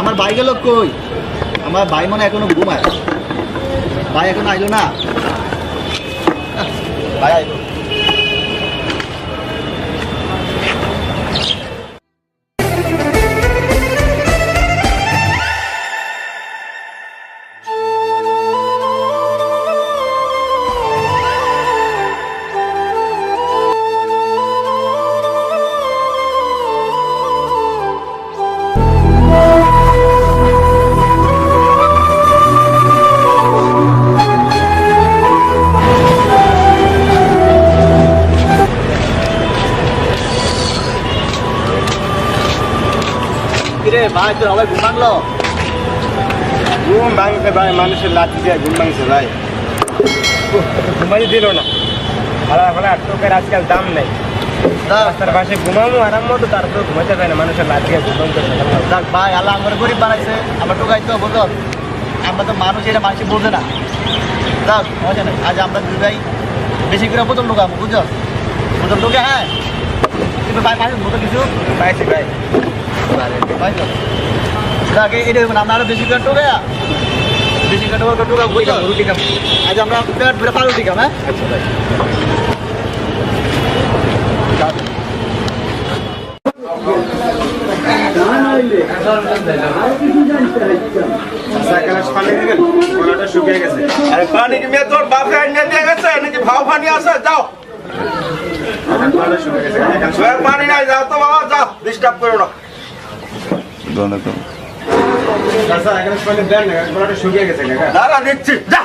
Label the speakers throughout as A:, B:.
A: আমার ভাই গেল কই? আমার ভাই মনে এখনো ঘুমায়। ভাই এখনো আইলো না। ভাই আইলো। ভাই তোর আবার ঘুম ভাঙলো?
B: ঘুম ভাঙছে ভাই, মানুষের লাঠি দিয়ে ঘুম ভাঙছে ভাই। ঘুমাই দিল না। ফলে টোকের আজকাল দাম নেই। রাস্তার পাশে ঘুমাবো আরাম মতো, তারপরে ঘুমাতে পারে না, মানুষের লাঠি দিয়ে ঘুম করে।
A: দেখ ভাই, আল্লাহ আমার গরিব বানাইছে, আমার টোকাই তো বুঝল। আমরা তো মানুষ, এটা মানুষ বোঝে না। দেখ মজা নেই, আজ আমরা দুই ভাই বেশি করে বোতল ঢোকাবো, বুঝছ? বোতল ঢোকে, হ্যাঁ। কিন্তু ভাই পাইছো বোতল কিছু?
B: পাইছি ভাই।
A: পাইছো? দেখ এটা আমরা আরো বেশি করে টোকা, বেশি করে টোকা বুঝছো?
B: রুটি খাবো
A: আজ আমরা পেট ভরে পাউরুটি খাবো, হ্যাঁ।
B: আচ্ছা ভাই। শুকিয়ে গেছে।
C: আরে পানি কি মেয়ে তোর বাপে আইনে দিয়ে গেছে নাকি ভাও পানি আছে? যাও পানি নাই, যাও তো বাবা, যাও, ডিস্টার্ব করো না।
B: শুকিয়ে গেছে
C: দাঁড়া দিচ্ছি, যা।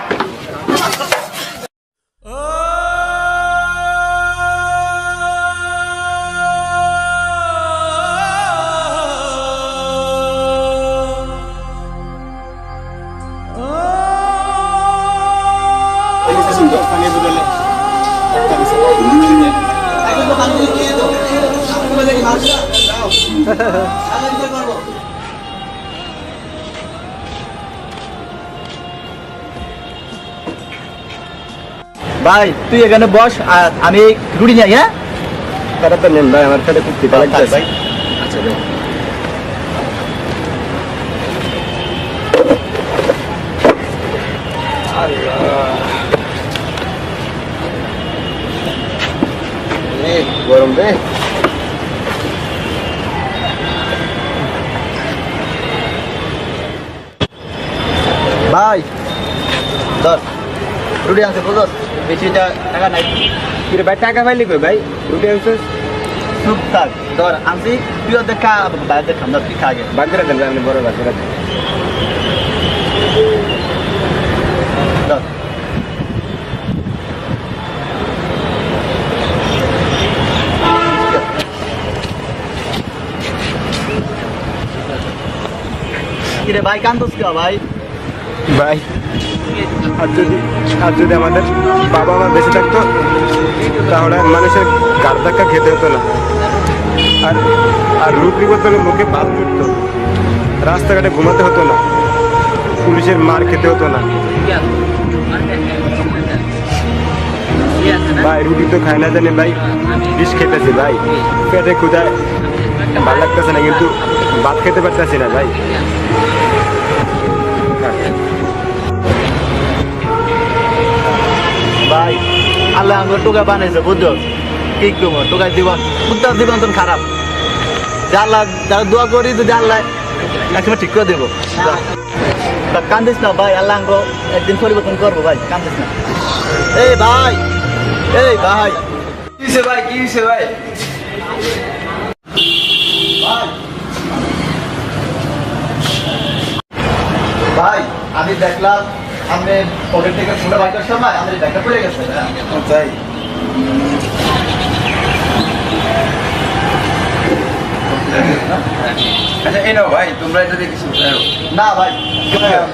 A: ভাই তুই এখানে বস, আর আমি রুটি যাই, হ্যাঁ।
B: তারা তো নেন ভাই, আমার সাথে খুব খিদা লাগছে ভাই।
A: আচ্ছা ভাই।
B: গরম রে।
A: ভাই ধর রুটি আনছে, বুঝছ? বেশি টাকা নাই।
B: কিরে ভাই, টাকা পাইলি কই ভাই? রুটি আনছিস?
A: চুপ থাক, ধর আনছি, তুইও দেখা বাইরে খামদার, তুই খা আগে।
B: বাদ করে দেন ভাই, আপনি বড় বাদ করে দেন।
A: ধর। কিরে ভাই, কান্দোস কে ভাই?
B: ভাই আর যদি আমাদের বাবা মা বেঁচে থাকতো, তাহলে মানুষের গাড় ধাক্কা খেতে হতো না, আর রুটি বদলে মুখে ভাত জুটতো, রাস্তাঘাটে ঘুমাতে হতো না, পুলিশের মার খেতে হতো না। ভাই রুটি তো খাই না জানি ভাই, বিষ খেতেছি ভাই, পেটে ক্ষুধায় ভালো লাগতেছে না, কিন্তু ভাত খেতে পারতেছি না ভাই।
A: ভাই আল্লাহ আমার টোকা বানাইছে, বুঝছো? কি করবো, টোকার জীবন, উত্তর জীবন তো খারাপ। যা আল্লাহ যারা দোয়া করি, যদি আল্লাহ একসময় ঠিক করে দেবো। কান্দিস না ভাই, আল্লাহ আমাকে একদিন পরিবর্তন করবো ভাই, কান্দিস না। এই ভাই, এই ভাই,
C: কি হইছে ভাই, কি হইছে ভাই?
A: ভাই আমি দেখলাম আপনি পকেট থেকে ছোট বাইকের সময় আমাদের ব্যাগটা পড়ে গেছে।
C: তাই আচ্ছা, এই নাও ভাই, তোমরা এটা দিয়ে কিছু
A: না ভাই,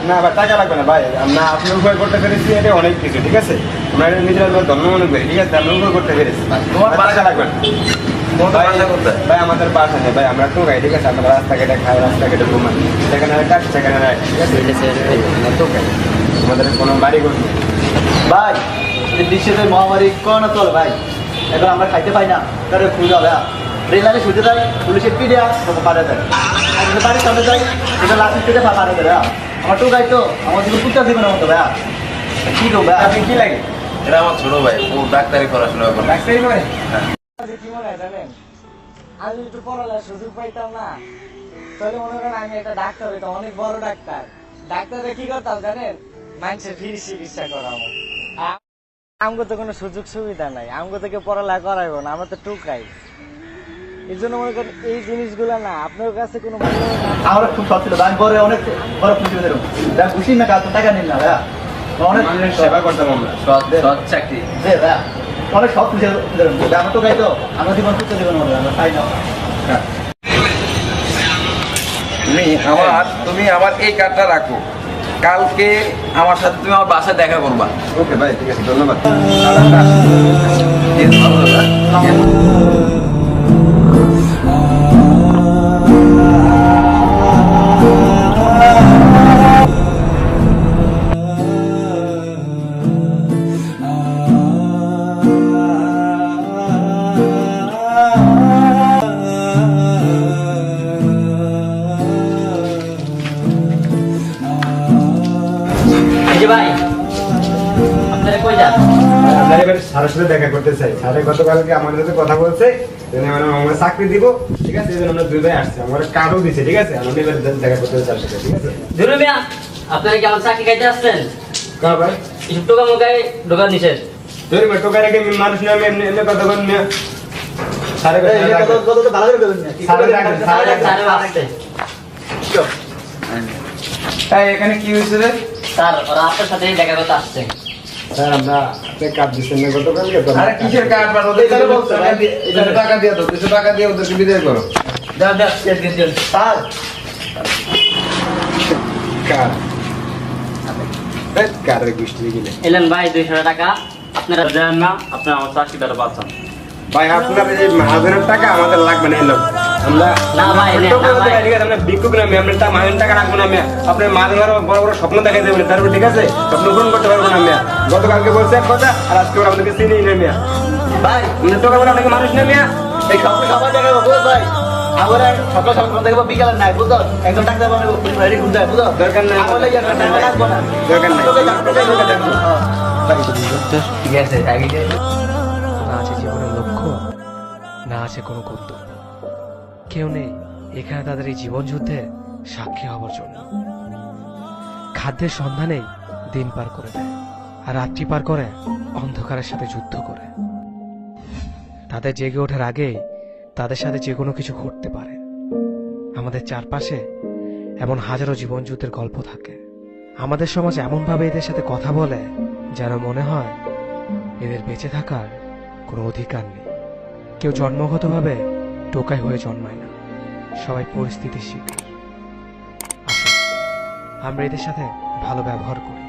B: না ভাই, টাকা লাগবে না ভাই, আমরা আপনার উপর করতে পেরেছি, এটা অনেক কিছু, ঠিক আছে? আমরা এটা নিজেরা ধন্য মনে করি, ঠিক আছে? আমরা উপর করতে পেরেছি,
C: তোমার
B: টাকা লাগবে না। ভাই আমাদের বাসা নেই ভাই, আমরা টোকাই, ঠিক আছে? আমরা রাস্তাঘাটে খাই, রাস্তাঘাটে ঘুমাই, সেখানে টাকা সেখানে নাই, ঠিক আছে? আমরা টোকাই, আমাদের কোনো বাড়ি ঘর নেই
A: ভাই। এই বিশ্বের মহামারী করোনা চল ভাই, এখন আমরা খাইতে পাই না, তাহলে খুঁজে হবে। ট্রেনারে ছুটে যায় পুলিশের পিঠে তোকে পারে দেয় আর যদি বাড়ির সামনে যাই এটা লাঠি পেটে পারে দেয় আমার টোকাই তো আমার জীবন কুত্তা জীবনের মতো ভাইয়া কি করবো
B: আপনি কি লাগে
C: এটা আমার ছোট ভাই ও ডাক্তারি পড়াশোনা করে
B: ডাক্তারি করে
C: হ্যাঁ।
B: কি মনে হয় জানেন আমি একটু পড়ালেখার সুযোগ পাইতাম না তাহলে মনে করেন আমি একটা ডাক্তার হইতাম অনেক বড় ডাক্তার ডাক্তারে কি করতাম জানেন মানুষের ফ্রি চিকিৎসা করাবো আমগো তো কোনো সুযোগ সুবিধা নাই আমগো থেকে পড়ালেখা করাইবো না আমরা তো টুকাই এই জন্য মনে করেন এই জিনিসগুলো না আপনার কাছে কোনো মূল্য না।
A: আমার খুব শখ ছিল আমি পরে অনেক বড় খুশি হয়ে দেবো খুশি না কাজ টাকা নিন না ভাইয়া অনেক
B: সেবা করতাম আমরা
C: সৎ চাকরি
A: যে ভাইয়া অনেক শখ খুশি আমার টোকাই তো আমার জীবন কুত্তা জীবনের মতো আমরা তাই না
C: তুমি আমার এই কার্ডটা রাখো কালকে আমার সাথে তুমি আমার বাসায় দেখা করবা
B: ওকে ভাই ঠিক আছে ধন্যবাদ
C: ঠিক আছে, ভালো থাকো, হ্যাঁ?
D: ভাই আপনারা কই যান?
B: আমরা এবার স্যারের সাথে দেখা করতে চাই স্যারে গতকালকে আমাদের সাথে কথা বলছে আমরা চাকরি দিব ঠিক আছে এই জন্য আমরা দুই ভাই আসছি আমার কার্ডও দিছে ঠিক আছে আমরা এবার দেখা করতে চাই স্যারের সাথে ঠিক আছে
D: ধরুন মিয়া আপনারা কি আমার চাকরি খাইতে আসছেন?
B: কা ভাই
D: এসব টোকা মোকায় ঢোকার নিষেধ।
B: ধরি মা টোকার আগে মানুষ না আমি এমনি এমনি কথা বল না স্যারে
A: ভালো করে দেবেন না
D: স্যারেও আসছে।
C: তাই এখানে কি হয়েছে রে
D: স্যার ওরা আপনার সাথে দেখা করতে আসছে।
B: স্যার আমরা আপনি কার্ড দিচ্ছেন না গতকালকে তো
C: আরে কিসের কার্ড বার ওদের
A: এখানে বলছে,
C: কিছু টাকা দিয়ে দাও কিছু টাকা দিয়ে ওদেরকে বিদায় করো
A: স্যার
B: কার্ড কার্ডের গোষ্ঠী গেলে
D: এলেন ভাই 200 টাকা আপনারা দেন না, আপনারা আমার চাকরিটা বাঁচান।
B: ভাই আপনার এই মাহাজনের টাকা আমাদের লাগবে না এলো আমরা
D: না ভাই, না,
B: টোকা
D: না ভাই।
B: বলতে ঠিক আছে আমরা ভিক্ষুক না আমরা তা মাহাজনের টাকা রাখবো না আমি আপনার মাহাজনের বড় বড় স্বপ্ন দেখাই দেবেন তারপর ঠিক আছে স্বপ্ন পূরণ করতে পারবো না আমি গতকালকে বলছে এক কথা আর আজকে ওরা আমাদেরকে চিনি না মিয়া
A: ভাই
B: আমরা টোকা বলে আপনাকে মানুষ না মিয়া
A: এই সবটা সবাই দেখাবো বুঝো ভাই আমরা সকাল সকাল দেখবো বিকালে নাই বুঝো একজন ডাক্তার বানাবো রেডি ঘুরতে হয় বুঝো
B: দরকার নাই।
A: আমার লাগে একটা টাকা লাগবো না
B: দরকার নাই।
C: ঠিক আছে আগে
E: না আছে জীবনের লক্ষ্য, না আছে কোনো কর্তব্য। কেউ নেই এখানে তাদের এই জীবন যুদ্ধে সাক্ষী হবার জন্য। খাদ্যের সন্ধানেই দিন পার করে দেয় আর রাত্রি পার করে অন্ধকারের সাথে যুদ্ধ করে। তাদের জেগে ওঠার আগেই তাদের সাথে যে কোনো কিছু ঘটতে পারে। আমাদের চারপাশে এমন হাজারো জীবন যুদ্ধের গল্প থাকে। আমাদের সমাজ এমনভাবে এদের সাথে কথা বলে যেন মনে হয় এদের বেঁচে থাকার কোনো অধিকার নেই। কেউ জন্মগতভাবে টোকাই হয়ে জন্মায় না, সবাই পরিস্থিতির শিকার। আসুন আমরা এদের সাথে ভালো ব্যবহার করি।